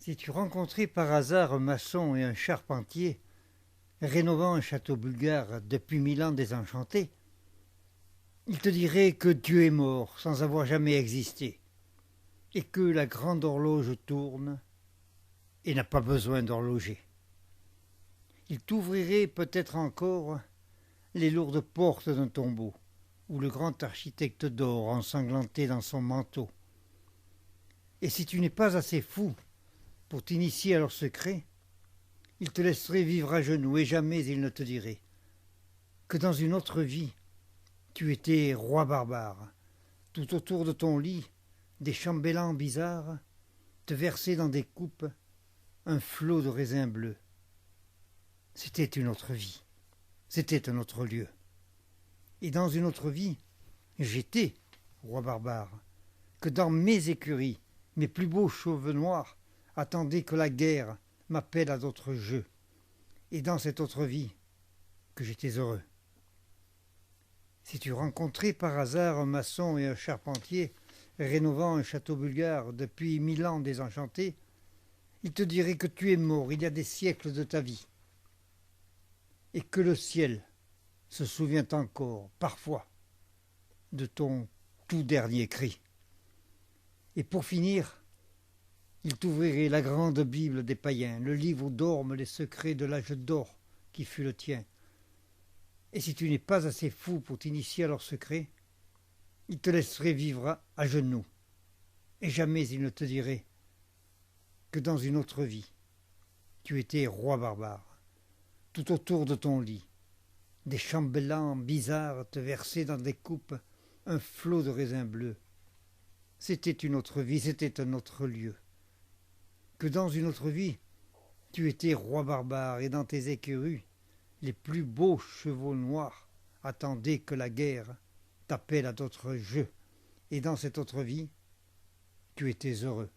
Si tu rencontrais par hasard un maçon et un charpentier, rénovant un château bulgare depuis 1000 ans désenchanté, ils te diraient que Dieu est mort sans avoir jamais existé, et que la grande horloge tourne et n'a pas besoin d'horloger. Ils t'ouvriraient peut-être encore les lourdes portes d'un tombeau, où le grand architecte dort ensanglanté dans son manteau. Et si tu n'es pas assez fou pour t'initier à leurs secrets, ils te laisseraient vivre à genoux et jamais ils ne te diraient que dans une autre vie, tu étais roi barbare. Tout autour de ton lit, des chambellans bizarres te versaient dans des coupes un flot de raisins bleus. C'était une autre vie, c'était un autre lieu. Et dans une autre vie, j'étais roi barbare, que dans mes écuries, mes plus beaux cheveux noirs attendaient que la guerre m'appelle à d'autres jeux. Et dans cette autre vie, que j'étais heureux. Si tu rencontrais par hasard un maçon et un charpentier rénovant un château bulgare depuis 1000 ans désenchanté, ils te diraient que tu es mort il y a des siècles de ta vie, et que le ciel se souvient encore, parfois, de ton tout dernier cri. Et pour finir, ils t'ouvriraient la grande Bible des païens, le livre où dorment les secrets de l'âge d'or qui fut le tien. Et si tu n'es pas assez fou pour t'initier à leurs secrets, ils te laisseraient vivre à genoux, et jamais ils ne te diraient que dans une autre vie, tu étais roi barbare. Tout autour de ton lit, des chambellans bizarres te versaient dans des coupes un flot de raisins bleus. C'était une autre vie, c'était un autre lieu. Que dans une autre vie, tu étais roi barbare, et dans tes écuries, les plus beaux chevaux noirs attendaient que la guerre t'appelle à d'autres jeux. Et dans cette autre vie, tu étais heureux.